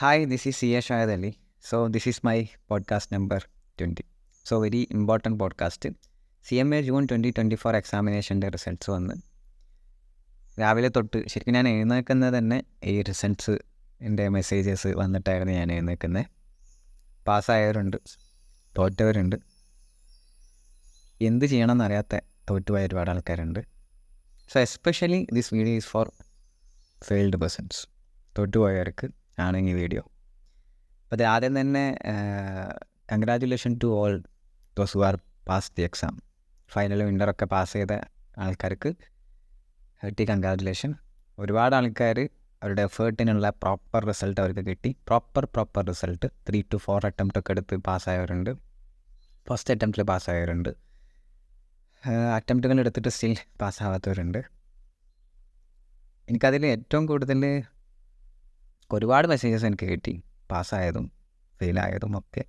Hi, this is CA Shahid Ali. So, this is my podcast number 20. So, very important podcast. CMA June 2024 എക്സാമിനേഷൻ്റെ results വന്ന് രാവിലെ തൊട്ട് ശരിക്കും ഞാൻ എഴുന്നേൽക്കുന്നത് തന്നെ ഈ റിസൾട്ട്സിൻ്റെ മെസ്സേജസ് വന്നിട്ടായിരുന്നു ഞാൻ എഴുന്നേൽക്കുന്നത്. പാസ്സായവരുണ്ട്, തോറ്റവരുണ്ട്, എന്ത് ചെയ്യണമെന്നറിയാത്ത തോറ്റുപോയ ഒരുപാട് ആൾക്കാരുണ്ട്. So especially this video is for failed persons, തോറ്റുപോയവർക്ക് ആണ് ഈ വീഡിയോ. അപ്പോൾ അത് ആദ്യം തന്നെ congratulation to all those who are pass the exam. ഫൈനലും ഇൻ്ററൊക്കെ പാസ് ചെയ്ത ആൾക്കാർക്ക് ഹെർട്ടി കൺഗ്രാജുലേഷൻ. ഒരുപാട് ആൾക്കാർ അവരുടെ എഫേർട്ടിനുള്ള പ്രോപ്പർ റിസൾട്ട് അവർക്ക് കിട്ടി. പ്രോപ്പർ റിസൾട്ട് 3 to 4 അറ്റംപ്റ്റ് ഒക്കെ എടുത്ത് പാസ്സായവരുണ്ട്, ഫസ്റ്റ് അറ്റംപ്റ്റിൽ പാസ്സായവരുണ്ട്, അറ്റംപ്റ്റുകൾ എടുത്തിട്ട് സ്റ്റിൽ പാസ്സാവാത്തവരുണ്ട്. എനിക്കതിൽ ഏറ്റവും കൂടുതൽ ഒരുപാട് മെസ്സേജസ് എനിക്ക് കിട്ടി, പാസ്സായതും ഫെയിലായതും ഒക്കെ.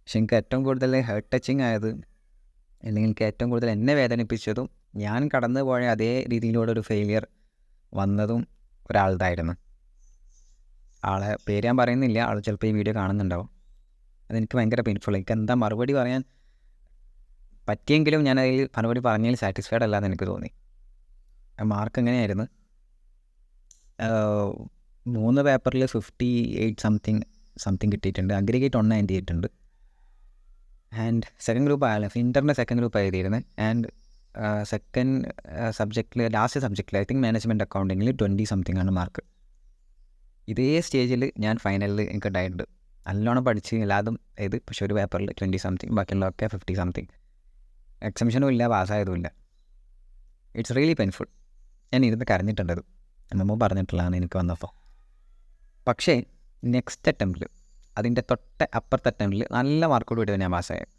പക്ഷെ എനിക്ക് ഏറ്റവും കൂടുതൽ ഹേർട്ട് ടച്ചിങ് ആയത്, അല്ലെങ്കിൽ എനിക്ക് ഏറ്റവും കൂടുതൽ എന്നെ വേദനിപ്പിച്ചതും ഞാൻ കടന്നു പോയ അതേ രീതിയിലൂടെ ഒരു ഫെയിലിയർ വന്നതും ഒരാളുതായിരുന്നു. ആളെ പേര് ഞാൻ പറയുന്നില്ല, ആൾ ചിലപ്പോൾ ഈ വീഡിയോ കാണുന്നുണ്ടാവും. അതെനിക്ക് ഭയങ്കര പെയിൻഫുൾ. എനിക്ക് എന്താ മറുപടി പറയാൻ പറ്റിയെങ്കിലും ഞാൻ അതിൽ മറുപടി പറഞ്ഞതിൽ സാറ്റിസ്ഫൈഡ് അല്ലാന്ന് എനിക്ക് തോന്നി. മാർക്ക് എങ്ങനെയായിരുന്നു, 3 പേപ്പറിൽ 58 സംതിങ് കിട്ടിയിട്ടുണ്ട്. അഗ്രിഗേറ്റ് 198 ഉണ്ട്. ആൻഡ് സെക്കൻഡ് ഗ്രൂപ്പ് ആയാലും ഇൻ്ററിൻ്റെ സെക്കൻഡ് ഗ്രൂപ്പ് എഴുതിയിരുന്നത്. ആൻഡ് സെക്കൻഡ് ലാസ്റ്റ് സബ്ജക്റ്റിൽ ഐ തിങ്ക് മാനേജ്മെൻറ്റ് അക്കൗണ്ടിങ്ങിൽ 20 സംതിങ് ആണ് മാർക്ക്. ഇതേ സ്റ്റേജിൽ ഞാൻ ഫൈനലിൽ എനിക്ക് ഉണ്ടായിട്ടുണ്ട്. നല്ലോണം പഠിച്ച് എല്ലാതും എഴുതി, പക്ഷെ ഒരു പേപ്പറിൽ 20 സംതിങ്, ബാക്കിയുള്ളതൊക്കെ 50 സംതിങ്. എക്സംഷനും ഇല്ല, പാസ്സായതും ഇല്ല. It's really painful. ഞാൻ ഇരുന്ന് കരഞ്ഞിട്ടുണ്ടത്, മുമ്പ് പറഞ്ഞിട്ടുള്ളതാണ് എനിക്ക് വന്നപ്പോൾ. പക്ഷേ നെക്സ്റ്റ് അറ്റംപ്റ്റിൽ, അതിൻ്റെ അപ്പുറത്തെ അറ്റംപ്റ്റിൽ നല്ല മാർക്കോട് കൂടി ഞാൻ പാസ്സായത്.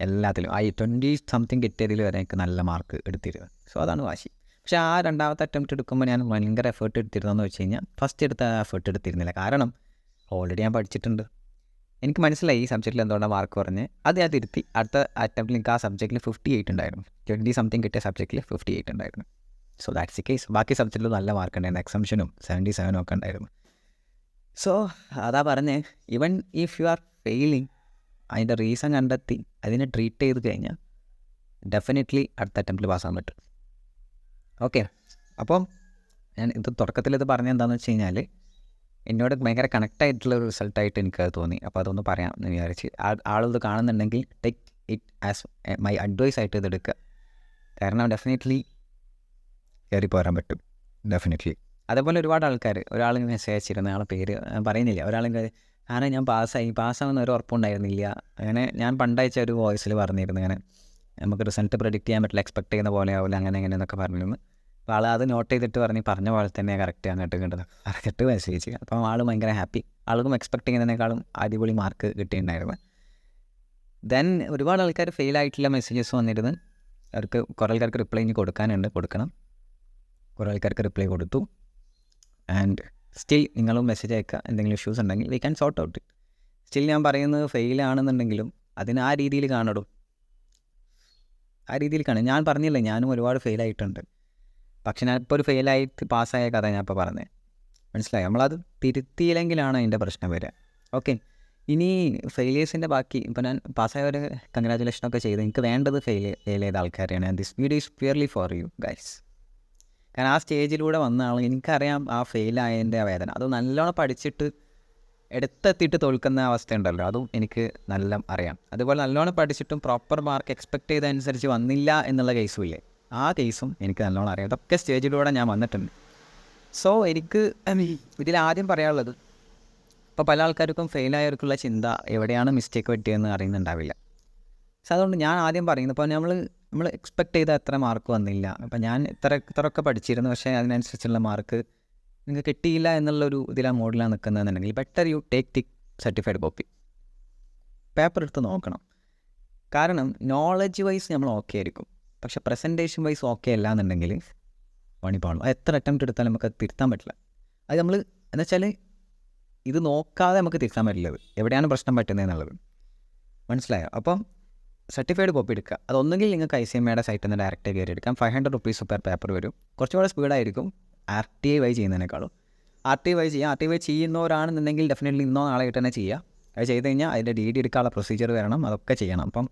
എല്ലാത്തിലും 20 സംതിങ് കിട്ടിയതിൽ വരെ എനിക്ക് നല്ല മാർക്ക് എടുത്തിരുന്നു. സോ അതാണ് വാശി. പക്ഷേ ആ രണ്ടാമത്തെ അറ്റംപ്റ്റ് എടുക്കുമ്പോൾ ഞാൻ ഭയങ്കര എഫേർട്ട് എടുത്തിരുന്നതെന്ന് വെച്ച് കഴിഞ്ഞാൽ ഫസ്റ്റ് എടുത്ത എഫേർട്ട് എടുത്തിരുന്നില്ല. കാരണം ഓൾറെഡി ഞാൻ പഠിച്ചിട്ടുണ്ട്. എനിക്ക് മനസ്സിലായി ഈ സബ്ജക്റ്റിൽ എന്തുകൊണ്ടാണ് മാർക്ക് പറഞ്ഞ്. അത് ഞാൻ തിരുത്തി അടുത്ത അറ്റംപ്റ്റിൽ എനിക്ക് ആ സബ്ജക്റ്റിൽ 58 ഉണ്ടായിരുന്നു. 20 സംതിങ് കിട്ടിയ സബ്ജക്റ്റിൽ 58 ഉണ്ടായിരുന്നു. So that's the case. ബാക്കി സബ്ജക്റ്റിൽ നല്ല മാർക്ക് ഉണ്ടായിരുന്നു. എക്സംഷനും 77 ഒക്കെ ഉണ്ടായിരുന്നു. സോ അതാ പറഞ്ഞേ, ഈവൻ ഇഫ് യു ആർ ഫെയിലിങ്, അതിൻ്റെ റീസൺ കണ്ടെത്തി അതിനെ ട്രീറ്റ് ചെയ്ത് കഴിഞ്ഞാൽ ഡെഫിനറ്റ്ലി അടുത്ത അറ്റംപ്റ്റിൽ പാസ്സാൻ പറ്റും. ഓക്കെ, അപ്പം ഞാൻ തുടക്കത്തിൽ ഇത് പറഞ്ഞത് എന്താണെന്ന് വെച്ച് കഴിഞ്ഞാൽ എന്നോട് ഭയങ്കര കണക്റ്റ് ആയിട്ടുള്ള ഒരു റിസൾട്ടായിട്ട് എനിക്കത് തോന്നി. അപ്പോൾ അതൊന്ന് പറയാം എന്ന് വിചാരിച്ച്. ആളിത് കാണുന്നുണ്ടെങ്കിൽ take it as my advice ആയിട്ട് ഇത് എടുക്കുക. കാരണം ഡെഫിനറ്റ്ലി കയറി പോരാൻ പറ്റും, ഡെഫിനറ്റ്ലി. അതേപോലെ ഒരുപാട് ആൾക്കാർ, ഒരാൾ മെസ്സേജ് അയച്ചിരുന്ന ആളെ പേര് പറയുന്നില്ല, ഒരാളിങ്ങനെ കാരണം ഞാൻ പാസ്സാവുന്ന ഒരു ഉറപ്പുണ്ടായിരുന്നില്ല. അങ്ങനെ ഞാൻ പണ്ടയച്ച ഒരു വോയിസിൽ പറഞ്ഞിരുന്നു, അങ്ങനെ നമുക്ക് റിസൾട്ട് പ്രെഡിക്റ്റ് ചെയ്യാൻ പറ്റില്ല, എക്സ്പെക്ട് ചെയ്യുന്ന പോലെ ആവില്ല, അങ്ങനെ എന്നൊക്കെ പറഞ്ഞിരുന്നു. അപ്പോൾ ആൾ അത് നോട്ട് ചെയ്തിട്ട് പറഞ്ഞ പോലെ തന്നെ കറക്റ്റ് അങ്ങോട്ട് പറഞ്ഞിട്ട് മെസ്സേജ്. അപ്പം ആൾ ഭയങ്കര ഹാപ്പി. ആൾക്കും എക്സ്പെക്ട് ചെയ്യുന്നതിനേക്കാളും അടിപൊളി മാർക്ക് കിട്ടിയിട്ടുണ്ടായിരുന്നു. ദെൻ ഒരുപാട് ആൾക്കാർ ഫെയിലായിട്ടുള്ള മെസ്സേജസ് വന്നിരുന്നു. അവർക്ക് കുറേ ആൾക്കാർക്ക് റിപ്ലൈ ഇനി കൊടുക്കണം. കുറേ ആൾക്കാർക്ക് റിപ്ലൈ കൊടുത്തു. ആൻഡ് സ്റ്റിൽ നിങ്ങളും മെസ്സേജ് അയക്കുക, എന്തെങ്കിലും ഇഷ്യൂസ് ഉണ്ടെങ്കിൽ we can sort out. Still ഞാൻ പറയുന്നത് ഫെയിലാണെന്നുണ്ടെങ്കിലും അതിന് ആ രീതിയിൽ കാണണം. ഞാൻ പറഞ്ഞില്ലേ, ഞാനും ഒരുപാട് ഫെയിലായിട്ടുണ്ട്. പക്ഷെ ഞാനിപ്പോൾ ഒരു ഫെയിലായിട്ട് പാസ്സായ കഥ ഞാൻ ഇപ്പോൾ പറഞ്ഞത് മനസ്സിലായി. നമ്മളത് തിരുത്തിയില്ലെങ്കിലാണ് അതിൻ്റെ പ്രശ്നം വരിക. ഓക്കെ, ഇനി ഫെയിലിയേഴ്സിൻ്റെ ബാക്കി ഇപ്പോൾ ഞാൻ പാസ്സായവർ കൺഗ്രാജുലേഷനൊക്കെ ചെയ്ത്, എനിക്ക് വേണ്ടത് ഫെയിൽ ചെയ്ത ആൾക്കാരെയാണ്. This video is purely for you guys. കാരണം ആ സ്റ്റേജിലൂടെ വന്ന ആൾ, എനിക്കറിയാം ആ ഫെയിലായതിൻ്റെ ആ വേദന. അത് നല്ലോണം പഠിച്ചിട്ട് എടുത്തെത്തിയിട്ട് തോൽക്കുന്ന അവസ്ഥ ഉണ്ടല്ലോ, അതും എനിക്ക് നല്ല അറിയാം. അതുപോലെ നല്ലോണം പഠിച്ചിട്ടും പ്രോപ്പർ മാർക്ക് എക്സ്പെക്ട് ചെയ്തതനുസരിച്ച് വന്നില്ല എന്നുള്ള കേസും ഇല്ലേ, ആ കേസും എനിക്ക് നല്ലോണം അറിയാം. ഇതൊക്കെ സ്റ്റേജിലൂടെ ഞാൻ വന്നിട്ടുണ്ട്. സോ എനിക്ക് ഇതിലാദ്യം പറയാനുള്ളത്, ഇപ്പോൾ പല ആൾക്കാർക്കും ഫെയിലായവർക്കുള്ള ചിന്ത എവിടെയാണ് മിസ്റ്റേക്ക് പറ്റിയതെന്ന് അറിയുന്നുണ്ടാവില്ല. സോ അതുകൊണ്ട് ഞാൻ ആദ്യം പറയുന്നത്, ഇപ്പോൾ നമ്മൾ എക്സ്പെക്ട് ചെയ്ത അത്ര മാർക്ക് വന്നില്ല, അപ്പോൾ ഞാൻ ഇത്രയൊക്കെ പഠിച്ചിരുന്നു, പക്ഷേ അതിനനുസരിച്ചുള്ള മാർക്ക് നിങ്ങൾക്ക് കിട്ടിയില്ല എന്നുള്ളൊരു മോഡിലാണ് നിൽക്കുന്നതെന്നുണ്ടെങ്കിൽ better you take the certified copy. Paper എടുത്ത് നോക്കണം. കാരണം നോളജ് വൈസ് നമ്മൾ ഓക്കെ ആയിരിക്കും, പക്ഷേ പ്രസൻറ്റേഷൻ വൈസ് ഓക്കെ അല്ല എന്നുണ്ടെങ്കിൽ പണിപ്പാളും. എത്ര അറ്റംപ്റ്റ് എടുത്താലും നമുക്ക് തിരുത്താൻ പറ്റില്ല. അത് നമ്മൾ എന്ന് വെച്ചാൽ ഇത് നോക്കാതെ നമുക്ക് തിരുത്താൻ പറ്റില്ല, എവിടെയാണ് പ്രശ്നം പറ്റുന്നത് എന്നുള്ളത്. മനസ്സിലായോ? അപ്പം സർട്ടിഫൈഡ് കോപ്പി എടുക്കുക. അതൊന്നെങ്കിൽ നിങ്ങൾക്ക് ICMAയുടെ സൈറ്റിൽ നിന്ന് ഡയറക്റ്റ് കയറി എടുക്കാം. 500 rupees പെർ പേപ്പർ വരും. കുറച്ചുകൂടെ സ്പീഡായിരിക്കും RTI വഴി ചെയ്യുന്നതിനേക്കാളും. RTI ചെയ്യുന്നവരാണെന്നുണ്ടെങ്കിൽ ഡെഫിനറ്റ്ലി ഇന്നോ നാളെ ആയിട്ട് തന്നെ ചെയ്യുക. അത് ചെയ്ത് കഴിഞ്ഞാൽ അതിൻ്റെ DD എടുക്കാനുള്ള പ്രൊസീജിയർ വരണം, അതൊക്കെ ചെയ്യണം. അപ്പം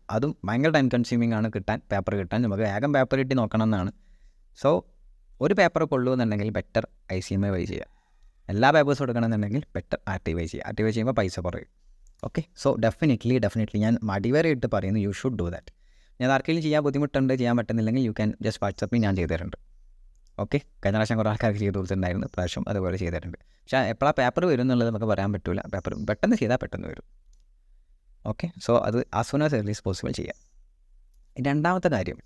അതും ഭയങ്കര ടൈം കൺസ്യൂമിംഗ് ആണ് പേപ്പർ കിട്ടാൻ. നമുക്ക് വേഗം പേപ്പർ കിട്ടി നോക്കണം എന്നാണ്. സോ ഒരു പേപ്പറൊക്കെ ഉള്ളൂ എന്നുണ്ടെങ്കിൽ ബെറ്റർ ICMA വഴി ചെയ്യുക. എല്ലാ പേപ്പേഴ്സും എടുക്കണമെന്നുണ്ടെങ്കിൽ ബെറ്റർ RTI ചെയ്യുക. RTI ചെയ്യുമ്പോൾ പൈസ കുറയും. ഓക്കെ, സോ ഡെഫിനറ്റ്ലി ഞാൻ മടിവരെയിട്ട് പറയുന്നു, യു ഷുഡ് ഡു ദാറ്റ്. ഞാൻ ആർക്കെങ്കിലും ചെയ്യാൻ ബുദ്ധിമുട്ടുണ്ട്, ചെയ്യാൻ പറ്റുന്നില്ലെങ്കിൽ യു ക്യാൻ ജസ്റ്റ് വാട്സപ്പിൽ ഞാൻ ചെയ്തു തരുന്നുണ്ട്. ഓക്കെ, കഴിഞ്ഞ പ്രാവശ്യം കുറേ ആൾക്കാർക്ക് ചെയ്ത് കൊടുത്തിട്ടുണ്ടായിരുന്നു, പ്രാവശ്യം അതുപോലെ ചെയ്തു തരുന്നുണ്ട്. പക്ഷേ എപ്പോഴാണ് പേപ്പർ വരും എന്നുള്ളത് നമുക്ക് പറയാൻ പറ്റില്ല. പേപ്പർ പെട്ടെന്ന് ചെയ്താൽ പെട്ടെന്ന് വരും. ഓക്കെ, സോ അത് as soon as early as possible ചെയ്യാം. രണ്ടാമത്തെ കാര്യം,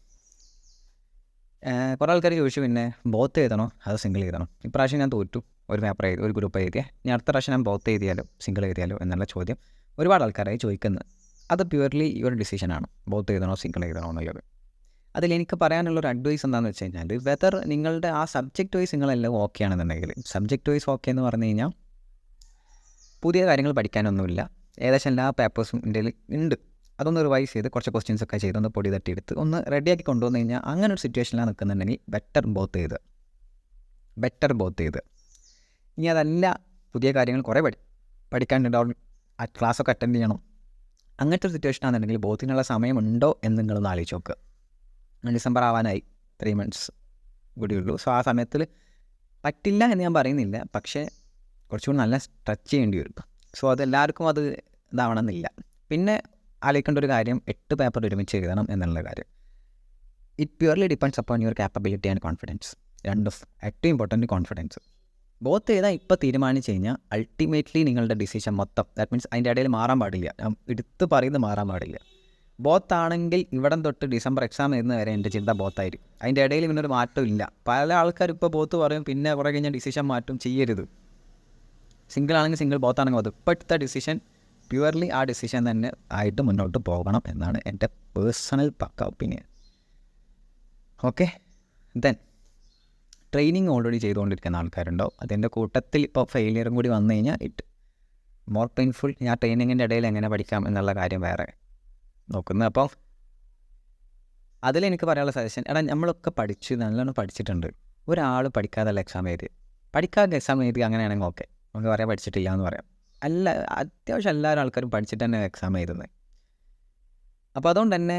കുറേ ആൾക്കാർ ചോദിച്ചു പിന്നെ ബോത്ത് എഴുതണോ അതോ സിംഗിൾ എഴുതണോ. ഇപ്രാവശ്യം ഞാൻ തോറ്റു, ഒരു പേപ്പർ എഴുതി, ഒരു ഗ്രൂപ്പ് എഴുതിയാൽ ഞാൻ അടുത്ത പ്രാവശ്യം ഞാൻ ബോത്ത് എഴുതിയാലോ സിംഗിൾ എഴുതിയാലോ എന്നുള്ള ചോദ്യം ഒരുപാട് ആൾക്കാരായി ചോദിക്കുന്നത്. അത് പ്യുവർലി ഈ ഒരു ഡിസിഷനാണ്, ബോത്ത് എഴുതണോ സിംഗിൾ എഴുതണോ എന്നുള്ളത്. അതിലെനിക്ക് പറയാനുള്ളൊരു അഡ്വൈസ് എന്താണെന്ന് വെച്ച് കഴിഞ്ഞാൽ, വെദർ നിങ്ങളുടെ ആ സബ്ജക്റ്റ് വൈസ് നിങ്ങളെല്ലാം ഓക്കെ ആണെന്നുണ്ടെങ്കിൽ, സബ്ജക്റ്റ് വൈസ് ഓക്കെ എന്ന് പറഞ്ഞു കഴിഞ്ഞാൽ പുതിയ കാര്യങ്ങൾ പഠിക്കാനൊന്നുമില്ല, ഏകദേശം എല്ലാ പേപ്പേഴ്സും ഇന്ത്യയിൽ ഉണ്ട്. അതൊന്ന് റിവൈസ് ചെയ്ത് കുറച്ച് ക്വസ്റ്റ്യൻസ് ഒക്കെ ചെയ്ത് ഒന്ന് പൊടി തട്ടിയെടുത്ത് ഒന്ന് റെഡിയാക്കി കൊണ്ടുവന്ന് കഴിഞ്ഞാൽ അങ്ങനെ ഒരു സിറ്റുവേഷനിലാണ് നിൽക്കുന്നുണ്ടെങ്കിൽ ബെറ്റർ ബോത്ത് ചെയ്ത്. ഇനി അതല്ല, പുതിയ കാര്യങ്ങൾ കുറേ പഠിക്കാനുണ്ടാവും, ആ ക്ലാസ്സൊക്കെ അറ്റൻഡ് ചെയ്യണം, അങ്ങനത്തെ ഒരു സിറ്റുവേഷൻ ആണെന്നുണ്ടെങ്കിൽ ബോത്തിനുള്ള സമയമുണ്ടോ എന്ന് നിങ്ങളൊന്ന് ആലോചിച്ച് നോക്കുക. ഡിസംബർ ആവാനായി 3 months കൂടിയുള്ളൂ. സോ ആ സമയത്തിൽ പറ്റില്ല എന്ന് ഞാൻ പറയുന്നില്ല, പക്ഷേ കുറച്ചുകൂടി നല്ല സ്ട്രെച്ച് ചെയ്യേണ്ടി വരും. സോ അതെല്ലാവർക്കും അത് ഇതാവണമെന്നില്ല. പിന്നെ ആലോചിക്കേണ്ട ഒരു കാര്യം, 8 പേപ്പർ ഒരുമിച്ച് എഴുതണം എന്നുള്ള കാര്യം. It purely depends upon your capability and confidence. രണ്ടും ഏറ്റവും ഇമ്പോർട്ടൻറ്റ് കോൺഫിഡൻസ്. ബോത്ത് ചെയ്താൽ ഇപ്പോൾ തീരുമാനിച്ച് കഴിഞ്ഞാൽ അൾട്ടിമേറ്റ്ലി നിങ്ങളുടെ ഡിസിഷൻ മൊത്തം, ദാറ്റ് മീൻസ് അതിൻ്റെ ഇടയിൽ മാറാൻ പാടില്ല, എടുത്ത് പറയുന്നത് മാറാൻ പാടില്ല. ബോത്താണെങ്കിൽ ഇവിടം തൊട്ട് ഡിസംബർ എക്സാം എഴുതുന്ന വരെ എൻ്റെ ചിന്ത ബോത്തായിരിക്കും. അതിൻ്റെ ഇടയിൽ ഇങ്ങനൊരു മാറ്റം ഇല്ല. പല ആൾക്കാർ ഇപ്പോൾ ബോത്ത് പറയും, പിന്നെ കുറേ കഴിഞ്ഞാൽ ഡിസിഷൻ മാറ്റും, ചെയ്യരുത്. സിംഗിൾ ആണെങ്കിൽ സിംഗിൾ, ബോത്താണെങ്കിൽ ബോത്ത്. ഇപ്പോഴത്തെ ഡിസിഷൻ പ്യുവർലി ആ ഡിസിഷൻ തന്നെ ആയിട്ട് മുന്നോട്ട് പോകണം എന്നാണ് എൻ്റെ പേഴ്സണൽ പക്ക opinion. Okay, then training already ചെയ്തുകൊണ്ടിരിക്കുന്ന ആൾക്കാരുണ്ടാവും. അതിൻ്റെ കൂട്ടത്തിൽ ഇപ്പോൾ ഫെയിലിയറും കൂടി വന്നു കഴിഞ്ഞാൽ ഇറ്റ് മോർ പെയിൻഫുൾ. ഞാൻ ട്രെയിനിങ്ങിൻ്റെ ഇടയിൽ എങ്ങനെ പഠിക്കാം എന്നുള്ള കാര്യം വേറെ നോക്കുന്നത്. അപ്പോൾ അതിലെനിക്ക് പറയാനുള്ള സജഷൻ, നമ്മളൊക്കെ നല്ലോണം പഠിച്ചിട്ടുണ്ട്. ഒരാൾ പഠിക്കാതല്ല എക്സാം എഴുതി, പഠിക്കാതെ എക്സാം എഴുതി അങ്ങനെയാണെങ്കിൽ ഓക്കെ, നമുക്ക് പറയാൻ പഠിച്ചിട്ടില്ല എന്ന് പറയാം. അത്യാവശ്യം എല്ലാവരും ആൾക്കാരും പഠിച്ചിട്ട് തന്നെ എക്സാം എഴുതുന്നത്. അപ്പോൾ അതുകൊണ്ട് തന്നെ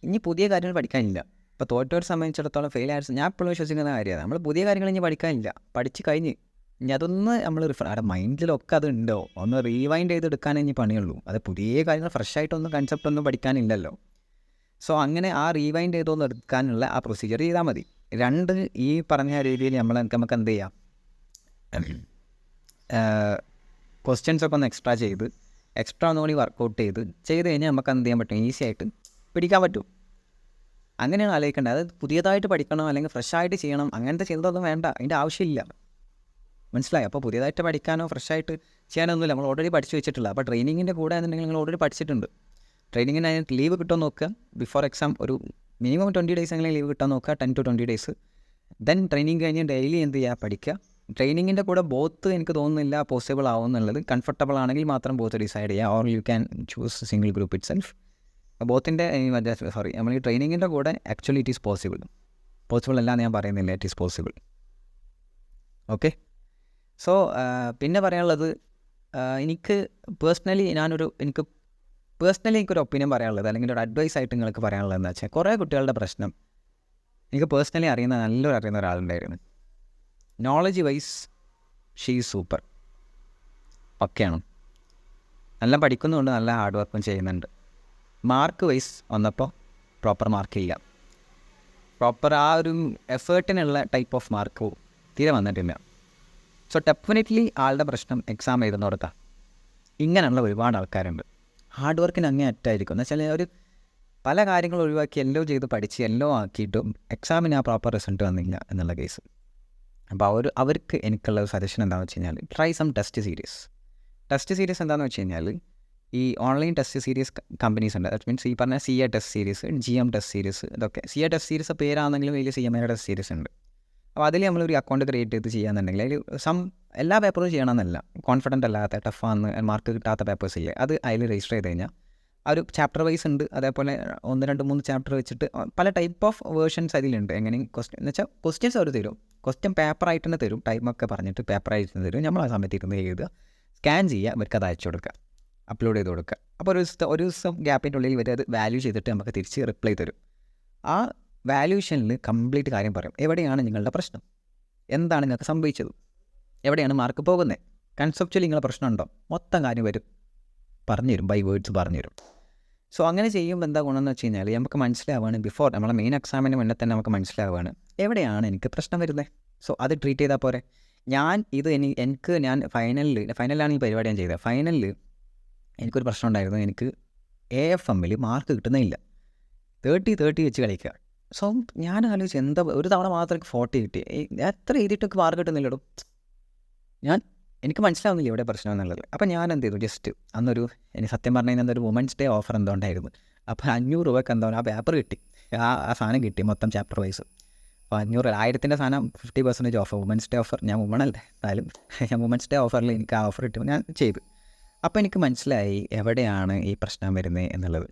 ഇനി പുതിയ കാര്യങ്ങൾ പഠിക്കാനില്ല. ഇപ്പോൾ തോറ്റവരെ സംബന്ധിച്ചിടത്തോളം ഫെയിൽ ആയിട്ട് ഞാൻ എപ്പോഴും വിശ്വസിക്കുന്ന കാര്യമാണ്, നമ്മൾ പുതിയ കാര്യങ്ങൾ ഇനി പഠിക്കാനില്ല, പഠിച്ച് കഴിഞ്ഞ് ഇനി അതൊന്ന് നമ്മൾ മൈൻഡിലൊക്കെ അത് ഉണ്ടോ ഒന്ന് റീവൈൻഡ് ചെയ്തെടുക്കാനേ ഇനി പണിയുള്ളൂ. അത് പുതിയ കാര്യങ്ങൾ ഫ്രഷായിട്ടൊന്നും കൺസെപ്റ്റ് ഒന്നും പഠിക്കാനില്ലല്ലോ. സോ അങ്ങനെ ആ റീവൈൻഡ് ചെയ്തൊന്ന് എടുക്കാനുള്ള ആ പ്രൊസീജിയർ ചെയ്താൽ മതി. ഈ പറഞ്ഞ രീതിയിൽ നമുക്ക് എന്ത് ചെയ്യാം, ക്വസ്റ്റ്യൻസൊക്കെ ഒന്ന് എക്സ്ട്രാ ഒന്നുകൂടി വർക്കൗട്ട് ചെയ്ത് കഴിഞ്ഞാൽ നമുക്ക് എന്ത് ചെയ്യാൻ പറ്റും, ഈസി ആയിട്ട് പിടിക്കാൻ പറ്റും. അങ്ങനെയാണ് ആലോചിക്കേണ്ടത്. അത് പുതിയതായിട്ട് പഠിക്കണം അല്ലെങ്കിൽ ഫ്രഷായിട്ട് ചെയ്യണം അങ്ങനത്തെ ചിന്തയൊന്നും വേണ്ട, അതിൻ്റെ ആവശ്യമില്ല. മനസ്സിലായി? അപ്പോൾ പുതിയതായിട്ട് പഠിക്കാനോ ഫ്രഷായിട്ട് ചെയ്യാനൊന്നുമില്ല, നമ്മൾ ഓൾറെഡി പഠിച്ചു വെച്ചിട്ടില്ല. അപ്പോൾ ട്രെയിനിങ്ങിൻ്റെ കൂടെ എന്നുണ്ടെങ്കിൽ നിങ്ങൾ ഓൾറെഡി പഠിച്ചിട്ടുണ്ട്. ട്രെയിനിങ്ങിന് അതിന് ലീവ് കിട്ടുമോ നോക്കുക, ബിഫോർ എക്സാം ഒരു മിനിമം 20 days എങ്കിലും ലീവ് കിട്ടാൻ നോക്കുക, 10 to 20 days. ദെൻ ട്രെയിനിങ് കഴിഞ്ഞ് ഡെയിലി എന്ത് ചെയ്യുക, പഠിക്കുക. ട്രെയിനിങ്ങിൻ്റെ കൂടെ ബോത്ത് എനിക്ക് തോന്നുന്നില്ല പോസിബിൾ ആവും എന്നുള്ളത്. കംഫർട്ടബിൾ ആണെങ്കിൽ മാത്രം ബോത്ത് ഡിസൈഡ് ചെയ്യുക, or you can choose single group itself. ബോത്തിൻ്റെ നമ്മൾ ഈ ട്രെയിനിങ്ങിൻ്റെ കൂടെ ആക്ച്വലി ഇറ്റ് ഈസ് പോസിബിൾ അല്ല ഞാൻ പറയുന്നില്ല, it is possible. Okay, so പിന്നെ പറയാനുള്ളത്, എനിക്കൊരു ഒപ്പീനിയൻ പറയാനുള്ളത്, അല്ലെങ്കിൽ ഒരു അഡ്വൈസ് ആയിട്ട് നിങ്ങൾക്ക് പറയാനുള്ളത് എന്താ വെച്ചാൽ, കുറേ കുട്ടികളുടെ പ്രശ്നം എനിക്ക് പേഴ്സണലി അറിയുന്ന ഒരാളുണ്ടായിരുന്നു. Knowledge wise she is super, ഒക്കെയാണ്, നല്ല പഠിക്കുന്നുണ്ട്, നല്ല ഹാർഡ് വർക്കും ചെയ്യുന്നുണ്ട്. മാർക്ക് വൈസ് വന്നപ്പോൾ പ്രോപ്പർ മാർക്കില്ല, പ്രോപ്പർ ആ ഒരു എഫേർട്ടിനുള്ള ടൈപ്പ് ഓഫ് മാർക്ക് തീരെ വന്നിട്ടില്ല. സോ ഡെഫിനറ്റ്ലി ആളുടെ പ്രശ്നം എക്സാം എഴുതുന്നിടത്താണ്. ഇങ്ങനെയുള്ള ഒരുപാട് ആൾക്കാരുണ്ട്, ഹാർഡ് വർക്കിന് അങ്ങേ അറ്റായിരിക്കും. എന്ന് വെച്ചാൽ പല കാര്യങ്ങൾ ഒഴിവാക്കി എല്ലോ ചെയ്ത് പഠിച്ച് എല്ലോ ആക്കിയിട്ടും എക്സാമിന് ആ പ്രോപ്പർ റിസൾട്ട് വന്നില്ല എന്നുള്ള കേസ്. അപ്പോൾ അവർക്ക് എനിക്കുള്ള സജഷൻ എന്താണെന്ന് വെച്ച് കഴിഞ്ഞാൽ, ട്രൈ സം ടെസ്റ്റ് സീരീസ് എന്താണെന്ന് വെച്ച് കഴിഞ്ഞാൽ, ഈ ഓൺലൈൻ ടെസ്റ്റ് സീരീസ് കമ്പനീസ് ഉണ്ട്. ദാറ്റ് മീൻസ് ഈ പറഞ്ഞ CA test series, GM test series, ഇതൊക്കെ CA ടെസ്റ്റ് സീരീസ് പേരാണെങ്കിലും വലിയ CMA ടെസ്റ്റ് സീരീസ് ഉണ്ട്. അപ്പോൾ അതിൽ നമ്മളൊരു അക്കൗണ്ട് ക്രിയേറ്റ് ചെയ്ത് ചെയ്യാന്നുണ്ടെങ്കിൽ അതിൽ എല്ലാ പേപ്പറും ചെയ്യണമെന്നല്ല, കോൺഫിഡൻ്റ് അല്ലാത്ത ടഫാന്ന് മാർക്ക് കിട്ടാത്ത പേപ്പേഴ്സ് ഇല്ലേ, അത് അതിൽ രജിസ്റ്റർ ചെയ്ത് കഴിഞ്ഞാൽ ആ ഒരു ചാപ്റ്റർ വൈസ് ഉണ്ട്. അതേപോലെ 1, 2, 3 ചാപ്റ്റർ വെച്ചിട്ട് പല ടൈപ്പ് ഓഫ് വേർഷൻസ് അതിലുണ്ട്. എങ്ങനെ എന്ന് വെച്ചാൽ ക്വസ്റ്റ്യൻസ് അവർ തരും, ക്വസ്റ്റ്യൻ പേപ്പറായിട്ട് തന്നെ തരും, ടൈമൊക്കെ പറഞ്ഞിട്ട് പേപ്പറായിട്ട് തന്നെ തരും. നമ്മൾ ആ സമയത്ത് ഇരുന്ന് എഴുതുക, സ്കാൻ ചെയ്യുക, ഇവർക്ക് അത് അയച്ചു കൊടുക്കുക, അപ്ലോഡ് ചെയ്ത് കൊടുക്കുക. അപ്പോൾ ഒരു ദിവസം ഗ്യാപ്പിൻ്റെ ഉള്ളിൽ ഇവർ അത് വാല്യൂ ചെയ്തിട്ട് നമുക്ക് തിരിച്ച് റിപ്ലൈ തരും. ആ വാല്യൂഷനിൽ കംപ്ലീറ്റ് കാര്യം പറയും. എവിടെയാണ് നിങ്ങളുടെ പ്രശ്നം, എന്താണ് നിങ്ങൾക്ക് സംഭവിച്ചത്, എവിടെയാണ് മാർക്ക് പോകുന്നത്, കൺസെപ്ച്വലി നിങ്ങളുടെ പ്രശ്നമുണ്ടോ, മൊത്തം കാര്യം വരും പറഞ്ഞുതരും, ബൈ വേർഡ്സ് പറഞ്ഞുതരും. സോ അങ്ങനെ ചെയ്യുമ്പോൾ എന്താ ഗുണമെന്ന് വെച്ച് കഴിഞ്ഞാൽ നമുക്ക് മനസ്സിലാവുകയാണ്, ബിഫോർ നമ്മളെ മെയിൻ എക്സാമിന് മുന്നേ തന്നെ നമുക്ക് മനസ്സിലാവുകയാണ് എവിടെയാണ് എനിക്ക് പ്രശ്നം വരുന്നത്. സോ അത് ട്രീറ്റ് ചെയ്താൽ പോരെ. ഞാൻ ഫൈനലിലാണ് ഈ പരിപാടി ഞാൻ ചെയ്തത്. ഫൈനലിൽ എനിക്കൊരു പ്രശ്നം ഉണ്ടായിരുന്നു. എനിക്ക് AFMൽ മാർക്ക് കിട്ടുന്നില്ല, 30 വെച്ച് കളിക്കുക. സോ ഞാൻ ആലോചിച്ച് എന്താ ഒരു തവണ മാത്രം 40 കിട്ടി, എത്ര എഴുതിയിട്ടൊക്കെ മാർക്ക് കിട്ടുന്നില്ലടോ. എനിക്ക് മനസ്സിലാവുന്നില്ല ഇവിടെ പ്രശ്നം എന്നുള്ളത്. അപ്പോൾ ഞാൻ എന്ത് ചെയ്തു, ജസ്റ്റ് അന്നൊരു എനിക്ക് സത്യം പറഞ്ഞു കഴിഞ്ഞാൽ ഒരു വുമൻസ് ഡേ ഓഫർ എന്തോ ഉണ്ടായിരുന്നു. അപ്പോൾ 500 രൂപയ്ക്ക് എന്തോ ആ പേപ്പർ കിട്ടി, ആ സാധനം കിട്ടി മൊത്തം ചാപ്റ്റർ വൈസ്. അപ്പോൾ 500 1000 സാധനം 50% ഓഫർ, വുമൻസ് ഡേ ഓഫർ. ഞാൻ വുമണല്ലേ, എന്നാലും ഞാൻ വുമൻസ് ഡേ ഓഫറിൽ എനിക്ക് ആ ഓഫർ കിട്ടുമ്പോൾ ഞാൻ ചെയ്തു. അപ്പോൾ എനിക്ക് മനസ്സിലായി എവിടെയാണ് ഈ പ്രശ്നം വരുന്നത് എന്നുള്ളത്.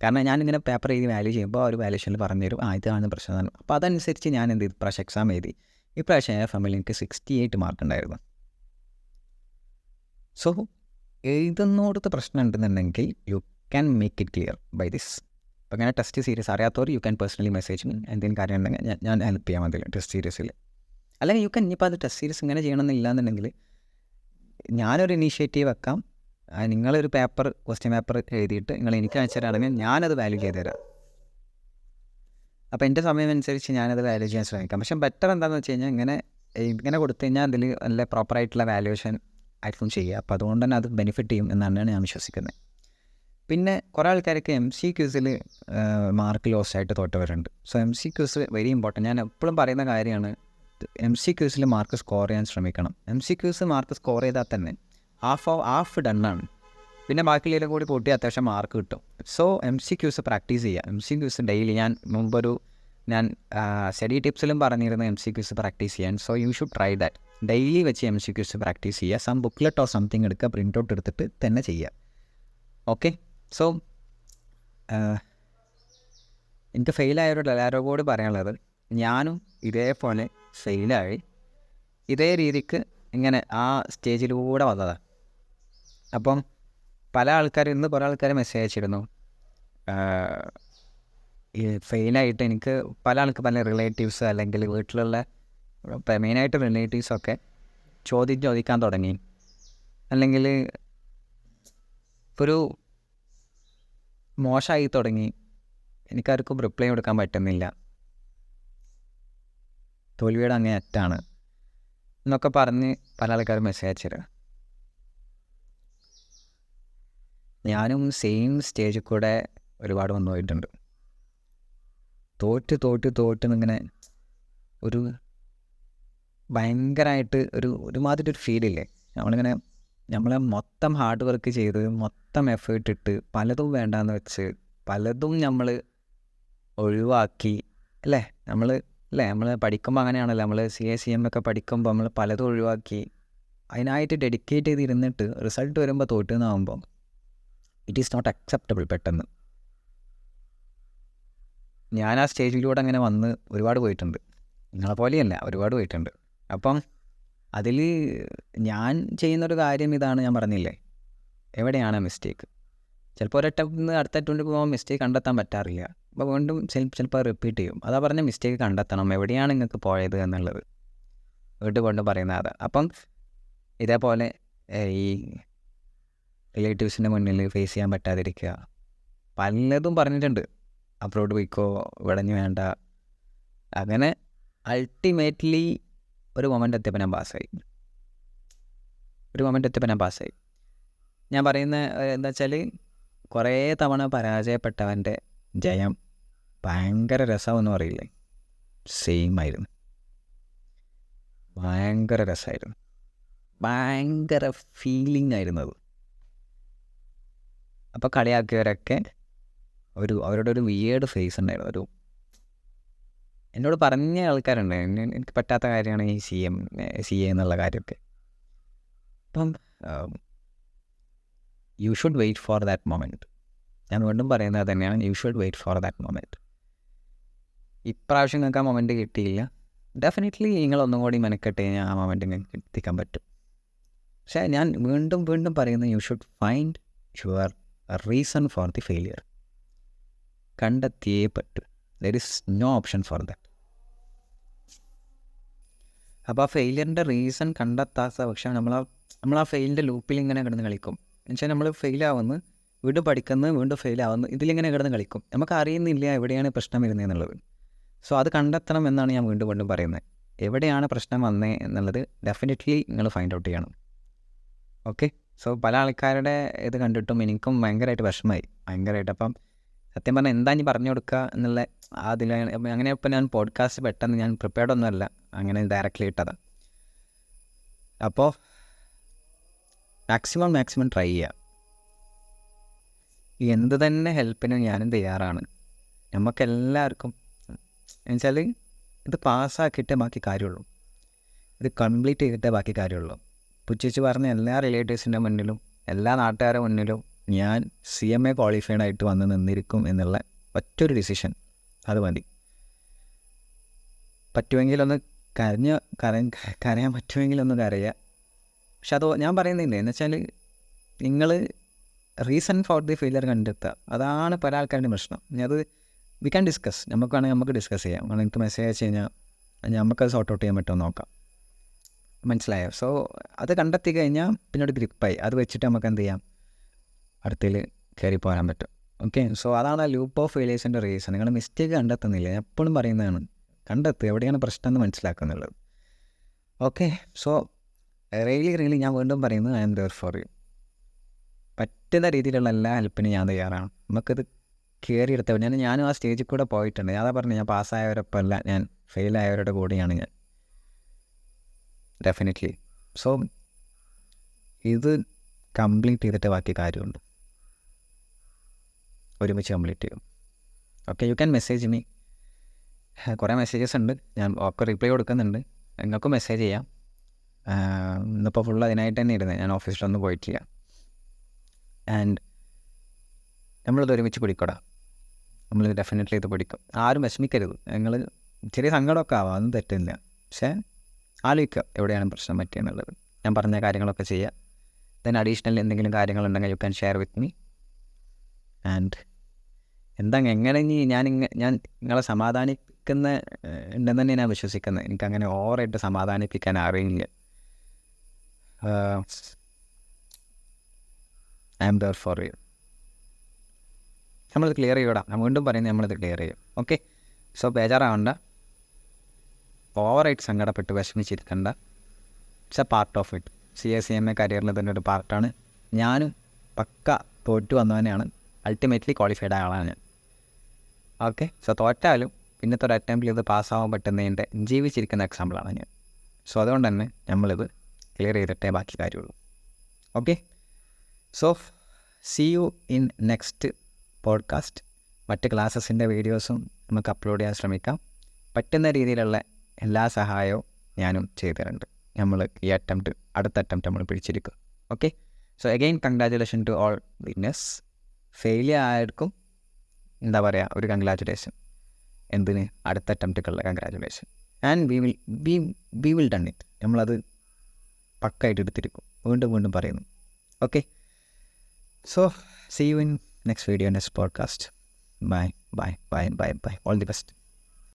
കാരണം ഞാനിങ്ങനെ പേപ്പർ എഴുതി വാല്യൂ ചെയ്യുമ്പോൾ ഒരു വാല്യൂഷനിൽ പറഞ്ഞു തരും, ഇതാണ് പ്രശ്നം. അപ്പോൾ അതനുസരിച്ച് ഞാൻ എന്ത് ചെയ്തു, ഇപ്രാവശ്യം എക്സാം എഴുതി. ഇപ്രാവശ്യം AFMൽ എനിക്ക് 68 മാർക്ക് ഉണ്ടായിരുന്നു. സോ എഴുതുന്നോടത്ത് പ്രശ്നം ഉണ്ടെന്നുണ്ടെങ്കിൽ you can make it clear by this. അപ്പോൾ അങ്ങനെ ടെസ്റ്റ് സീരീസ് അറിയാത്തവർ യു ക്യാൻ പേഴ്സണലി മെസ്സേജ് എന്തെങ്കിലും കാര്യം ഉണ്ടെങ്കിൽ ഞാൻ ഹെൽപ്പ് ചെയ്യാൻ മതി ടെസ്റ്റ് സീരീസിൽ. അല്ലെങ്കിൽ യു ക്യാൻ ഇനിയിപ്പോൾ അത് ടെസ്റ്റ് സീരീസ് ഇങ്ങനെ ചെയ്യണമെന്നില്ല എന്നുണ്ടെങ്കിൽ ഞാനൊരു ഇനീഷ്യേറ്റീവ് വെക്കാം. നിങ്ങളൊരു ക്വസ്റ്റ്യൻ പേപ്പർ എഴുതിയിട്ട് നിങ്ങൾ എനിക്ക് അയച്ചു തരാണെങ്കിൽ ഞാനത് വാല്യൂ ചെയ്ത് തരാം. അപ്പോൾ എൻ്റെ സമയം അനുസരിച്ച് ഞാനത് വാല്യൂ ചെയ്യാൻ ശ്രമിക്കാം. പക്ഷേ ബെറ്റർ എന്താണെന്ന് വെച്ച് കഴിഞ്ഞാൽ ഇങ്ങനെ കൊടുത്തു കഴിഞ്ഞാൽ അതിൽ നല്ല പ്രോപ്പറായിട്ടുള്ള വാല്യൂഷൻ ആയിരിക്കും ചെയ്യുക. അപ്പോൾ അതുകൊണ്ട് തന്നെ അത് ബെനിഫിറ്റ് ചെയ്യും എന്നാണ് ഞാൻ വിശ്വസിക്കുന്നത്. പിന്നെ കുറേ ആൾക്കാർക്ക് MCQs മാർക്ക് ലോസ് ആയിട്ട് തോറ്റവരുണ്ട്. So MCQs very important. ഞാൻ എപ്പോഴും പറയുന്ന കാര്യമാണ്, MCQs മാർക്ക് സ്കോർ ചെയ്യാൻ ശ്രമിക്കണം. MCQs മാർക്ക് സ്കോർ ചെയ്താൽ തന്നെ ഹാഫ് ഡണ്ണാണ്. പിന്നെ ബാക്കിയുള്ളതിലും കൂടി കൂട്ടി അത്യാവശ്യം മാർക്ക് കിട്ടും. സോ MCQs പ്രാക്ടീസ് ചെയ്യുക. MCQs ഡെയിലി ഞാൻ സ്റ്റഡി ടിപ്സിലും പറഞ്ഞിരുന്നു MCQs പ്രാക്ടീസ് ചെയ്യാൻ. So you should try that. Daily വെച്ച് MCQs പ്രാക്ടീസ് ചെയ്യുക. സം ബുക്ക്ലെറ്റോ സംതിങ് എടുക്കുക, പ്രിൻ്റ് ഔട്ട് എടുത്തിട്ട് തന്നെ ചെയ്യുക. ഓക്കെ. സോ എനിക്ക് ഫെയിലായവരോട് എല്ലാവരോടും കൂടി പറയാനുള്ളത്, ഞാനും ഇതേപോലെ ഫെയിലായി ഇതേ രീതിക്ക് ഇങ്ങനെ ആ സ്റ്റേജിലൂടെ വന്നതാണ്. അപ്പം പല ആൾക്കാരും ഇന്ന് കുറേ ആൾക്കാർ മെസ്സേജ് അയച്ചിരുന്നു. ഈ ഫെയിലായിട്ട് എനിക്ക് പല റിലേറ്റീവ്സ് അല്ലെങ്കിൽ വീട്ടിലുള്ള മെയിനായിട്ട് റിലേറ്റീവ്സൊക്കെ ചോദിക്കാൻ തുടങ്ങി. അല്ലെങ്കിൽ ഒരു മോശമായി തുടങ്ങി, എനിക്കാർക്കും റിപ്ലൈ കൊടുക്കാൻ പറ്റുന്നില്ല, തോൽവിയുടെ അങ്ങേ അറ്റാണ് എന്നൊക്കെ പറഞ്ഞ് പല ആൾക്കാരും മെസ്സേജ് അയച്ചിരുന്നു. ഞാനും സെയിം സ്റ്റേജിൽ കൂടെ ഒരുപാട് വന്നു പോയിട്ടുണ്ട്. തോറ്റിങ്ങനെ ഒരു ഭയങ്കരമായിട്ട് ഒരുമാതിരി ഒരു ഫീലില്ലേ, നമ്മളെ മൊത്തം ഹാർഡ് വർക്ക് ചെയ്ത് മൊത്തം എഫേർട്ട് ഇട്ട് പലതും വേണ്ടാന്ന് വെച്ച് പലതും നമ്മൾ ഒഴിവാക്കി അല്ലേ. നമ്മൾ പഠിക്കുമ്പോൾ അങ്ങനെയാണല്ലോ, നമ്മൾ CA/CM ഒക്കെ പഠിക്കുമ്പോൾ നമ്മൾ പലതും ഒഴിവാക്കി അതിനായിട്ട് ഡെഡിക്കേറ്റ് ചെയ്തിരുന്നിട്ട് റിസൾട്ട് വരുമ്പോൾ തോറ്റുന്നാകുമ്പോൾ ഇറ്റ് ഈസ് നോട്ട് അക്സെപ്റ്റബിൾ. പെട്ടെന്ന് ഞാൻ ആ സ്റ്റേജിലൂടെ അങ്ങനെ വന്ന് ഒരുപാട് പോയിട്ടുണ്ട്. നിങ്ങളെപ്പോലെയല്ല, ഒരുപാട് പോയിട്ടുണ്ട്. അപ്പം അതിൽ ഞാൻ ചെയ്യുന്നൊരു കാര്യം ഇതാണ്, ഞാൻ പറഞ്ഞില്ലേ എവിടെയാണ് മിസ്റ്റേക്ക്. ചിലപ്പോൾ ഒരറ്റത്ത് നിന്ന് അടുത്ത അറ്റംപ്റ്റ് പോകുമ്പോൾ മിസ്റ്റേക്ക് കണ്ടെത്താൻ പറ്റാറില്ല. അപ്പോൾ വീണ്ടും ചിലപ്പോൾ റിപ്പീറ്റ് ചെയ്യും. അതാ പറഞ്ഞ മിസ്റ്റേക്ക് കണ്ടെത്തണം, എവിടെയാണ് നിങ്ങൾക്ക് പോയത് എന്നുള്ളത് വീണ്ടും പറയുന്നത് അതാ. അപ്പം ഇതേപോലെ ഈ റിലേറ്റീവ്സിൻ്റെ മുന്നിൽ ഫേസ് ചെയ്യാൻ പറ്റാതിരിക്കുക, പലതും പറഞ്ഞിട്ടുണ്ട്. അബ്രോഡ് പോയിക്കോ, ഇവിടഞ്ഞ് വേണ്ട. അങ്ങനെ അൾട്ടിമേറ്റ്ലി ഒരു മൊമെൻ്റ് എത്തിയപ്പോൾ ഞാൻ പാസ്സായി. ഞാൻ പറയുന്നത് എന്താ വെച്ചാൽ, കുറേ തവണ പരാജയപ്പെട്ടവൻ്റെ ജയം ഭയങ്കര രസമെന്ന് പറയില്ലേ, സെയിം ആയിരുന്നു. ഭയങ്കര രസമായിരുന്നു, ഭയങ്കര ഫീലിംഗ് ആയിരുന്നത്. അപ്പോൾ കളിയാക്കിയവരൊക്കെ അവരുടെ ഒരു വിയേർഡ് ഫേസ് ഉണ്ടായിരുന്നു. എന്നോട് പറഞ്ഞ ആൾക്കാരുണ്ട്, എനിക്ക് പറ്റാത്ത കാര്യമാണ് ഈ CA എന്നുള്ള കാര്യമൊക്കെ. അപ്പം you should wait for that moment. ഞാൻ വീണ്ടും പറയുന്നത് തന്നെയാണ്, you should wait for that moment. ഇപ്രാവശ്യം നിങ്ങൾക്ക് ആ മൊമെൻറ്റ് കിട്ടിയില്ല, ഡെഫിനറ്റ്ലി നിങ്ങളൊന്നും കൂടി മെനക്കെട്ട് കഴിഞ്ഞാൽ ആ മൊമെൻറ്റ് നിങ്ങൾക്ക് എത്തിക്കാൻ പറ്റും. പക്ഷേ ഞാൻ വീണ്ടും വീണ്ടും പറയുന്നത്, you should find your reason for the failure. കണ്ടെത്തിയേ പറ്റൂ. There is no option for that. അപ്പോൾ ആ ഫെയിലിയറിൻ്റെ റീസൺ കണ്ടെത്താത്ത പക്ഷേ നമ്മൾ ആ ഫെയിലിൻ്റെ ലൂപ്പിൽ ഇങ്ങനെ കിടന്ന് കളിക്കും. എന്നുവെച്ചാൽ നമ്മൾ ഫെയിലാവുന്നു, വീണ്ടും പഠിക്കുന്നു, വീണ്ടും ഫെയിലാവുന്നു, ഇതിലിങ്ങനെ കിടന്ന് കളിക്കും. നമുക്ക് അറിയുന്നില്ല എവിടെയാണ് പ്രശ്നം വരുന്നത് എന്നുള്ളത്. സോ അത് കണ്ടെത്തണം എന്നാണ് ഞാൻ വീണ്ടും വീണ്ടും പറയുന്നത്. എവിടെയാണ് പ്രശ്നം വന്നത് എന്നുള്ളത് ഡെഫിനറ്റ്ലി നിങ്ങൾ ഫൈൻഡ് ഔട്ട് ചെയ്യണം. ഓക്കെ. സോ പല ആൾക്കാരുടെ ഇത് കണ്ടിട്ടും എനിക്കും ഭയങ്കരമായിട്ട് വിഷമമായി, ഭയങ്കരമായിട്ട്. അപ്പം സത്യം പറഞ്ഞാൽ എന്താ ഇനി പറഞ്ഞു കൊടുക്കുക എന്നുള്ള അങ്ങനെ ഇപ്പം ഞാൻ പോഡ്കാസ്റ്റ് പെട്ടെന്ന് ഞാൻ പ്രിപ്പയർഡ് ഒന്നുമല്ല, അങ്ങനെ ഡയറക്റ്റ്ലി ഇട്ടതാണ്. അപ്പോൾ മാക്സിമം ട്രൈ ചെയ്യുക. എന്ത് തന്നെ ഹെൽപ്പിനും ഞാനും തയ്യാറാണ്. നമുക്കെല്ലാവർക്കും എന്നുവെച്ചാൽ ഇത് പാസ്സാക്കിയിട്ടേ ബാക്കി കാര്യമുള്ളൂ, ഇത് കംപ്ലീറ്റ് ചെയ്തിട്ടേ ബാക്കി കാര്യമുള്ളൂ. പുച്ഛിച്ച് പറഞ്ഞ എല്ലാ റിലേറ്റീവ്സിൻ്റെ മുന്നിലും, എല്ലാ നാട്ടുകാരുടെ മുന്നിലും ഞാൻ CMA ക്വാളിഫൈഡ് ആയിട്ട് വന്ന് നിന്നിരിക്കും എന്നുള്ള ഒറ്റൊരു ഡിസിഷൻ, അത് മതി. പറ്റുമെങ്കിലൊന്ന് കരയാൻ പറ്റുമെങ്കിലൊന്ന് കരയുക. പക്ഷെ അത് ഞാൻ പറയുന്നില്ലേ എന്ന് വെച്ചാൽ, നിങ്ങൾ റീസൺ ഫോർ ദി ഫെയിലിയർ കണ്ടെത്തുക. അതാണ് പല ആൾക്കാരുടെയും പ്രശ്നം. അത് വി ക്യാൻ ഡിസ്കസ്, നമുക്ക് ഡിസ്കസ് ചെയ്യാം. എനിക്ക് മെസ്സേജ് അയച്ചു കഴിഞ്ഞാൽ നമുക്കത് സോർട്ട് ഔട്ട് ചെയ്യാൻ പറ്റുമോ നോക്കാം. മനസ്സിലായോ? സോ അത് കണ്ടെത്തി കഴിഞ്ഞാൽ പിന്നെ ഒരു ഗ്രിപ്പായി, അത് വെച്ചിട്ട് നമുക്ക് എന്ത് ചെയ്യാം, അടുത്തതിൽ കയറി പോരാൻ പറ്റും. ഓക്കെ. സോ അതാണ് ലൂപ്പ് ഓഫ് ഫെയിലിയേഴ്സിൻ്റെ റീസൺ. നിങ്ങൾ മിസ്റ്റേക്ക് കണ്ടെത്തുന്നില്ല, ഞാൻ എപ്പോഴും പറയുന്നതാണ്, കണ്ടെത്തുക എവിടെയാണ് പ്രശ്നം എന്ന് മനസ്സിലാക്കുന്നുള്ളത്. ഓക്കെ. സോ റിയലി ഞാൻ വീണ്ടും പറയുന്നത്, I am there for you. പറ്റുന്ന രീതിയിലുള്ള എല്ലാ ഹെൽപ്പിനും ഞാൻ തയ്യാറാണ്. നമുക്കത് കയറിയെടുത്ത ഞാനും ആ സ്റ്റേജിൽ കൂടെ പോയിട്ടുണ്ട്. ഞാൻ പറഞ്ഞു, ഞാൻ പാസ്സായവരൊപ്പം അല്ല, ഞാൻ ഫെയിലായവരുടെ കൂടെയാണ് ഞാൻ, ഡെഫിനറ്റ്ലി. സോ ഇത് കംപ്ലീറ്റ് ചെയ്തിട്ട് ബാക്കി കാര്യമുണ്ട്, ഒരുമിച്ച് കംപ്ലീറ്റ് ചെയ്യും. Okay. You can message me. കുറേ മെസ്സേജസ് ഉണ്ട്, ഞാൻ ഒക്കെ റിപ്ലൈ കൊടുക്കുന്നുണ്ട്. നിങ്ങൾക്കും മെസ്സേജ് ചെയ്യാം. ഇന്നിപ്പോൾ ഫുൾ അതിനായിട്ട് തന്നെ ഇരുന്നത്, ഞാൻ ഓഫീസിലൊന്നും പോയിട്ടില്ല. ആൻഡ് നമ്മളിത് ഒരുമിച്ച് പിടിക്കടാ, നമ്മൾ ഡെഫിനറ്റ്ലി ഇത് പിടിക്കും. ആരും വിഷമിക്കരുത്. നിങ്ങൾ ചെറിയ സങ്കടമൊക്കെ ആവാം, അതൊന്നും തെറ്റില്ല. പക്ഷേ ആലോചിക്കുക എവിടെയാണ് പ്രശ്നം പറ്റിയെന്നുള്ളത്. ഞാൻ പറഞ്ഞ കാര്യങ്ങളൊക്കെ ചെയ്യുക. ദെൻ അഡീഷണൽ എന്തെങ്കിലും കാര്യങ്ങളുണ്ടെങ്കിൽ you can share with me. And എങ്ങനെ ഞാൻ നിങ്ങളെ സമാധാനിക്കുന്ന ഉണ്ടെന്ന് തന്നെ ഞാൻ വിശ്വസിക്കുന്നത്. എനിക്കങ്ങനെ ഓവറായിട്ട് സമാധാനിപ്പിക്കാൻ അറിയില്ല. I am there for you. നമ്മളത് ക്ലിയർ ചെയ്യടാ, ഞാൻ വീണ്ടും പറയുന്നത്, നമ്മളിത് ക്ലിയർ ചെയ്യും. ഓക്കെ. സോ ബേജാറാവണ്ട, ഓവറായിട്ട് സങ്കടപ്പെട്ട് വിഷമിച്ചിരിക്കണ്ട. It's a part of it. CMA കരിയറിൽ തന്നെ ഒരു പാർട്ടാണ്. ഞാനും പക്ക തോറ്റു വന്നവനെയാണ്, അൾട്ടിമേറ്റ്ലി ക്വാളിഫൈഡ് ആയ ആളാണ് ഞാൻ. ഓക്കെ. സോ തോറ്റാലും പിന്നത്തെ ഒരു അറ്റംപ്റ്റിൽ ഇത് പാസ്സാവാൻ പറ്റുന്നതിൻ്റെ ജീവിച്ചിരിക്കുന്ന എക്സാമ്പിളാണ് ഞാൻ. സോ അതുകൊണ്ട് തന്നെ നമ്മളിത് ക്ലിയർ ചെയ്തിട്ടേ ബാക്കി കാര്യമുള്ളൂ. Okay. So see you in next podcast. മറ്റ് ക്ലാസ്സസിൻ്റെ വീഡിയോസും നമുക്ക് അപ്ലോഡ് ചെയ്യാൻ ശ്രമിക്കാം. പറ്റുന്ന രീതിയിലുള്ള എല്ലാ സഹായവും ഞാനും ചെയ്തിട്ടുണ്ട്. നമ്മൾ ഈ അടുത്ത അറ്റംപ്റ്റ് നമ്മൾ പിടിച്ചിരിക്കും. Okay. So again congratulation to all winners. Failure ആയിരിക്കും എന്താ പറയുക, ഒരു കൺഗ്രാജുലേഷൻ. എന്തിന്? അടുത്ത അറ്റംപ്റ്റുകളുള്ള congratulation. And we will done it. നമ്മളത് പക്കായിട്ട് എടുത്തിരിക്കും. വീണ്ടും പറയുന്നു. Okay. So see you in next video, next podcast. Bye. All the best.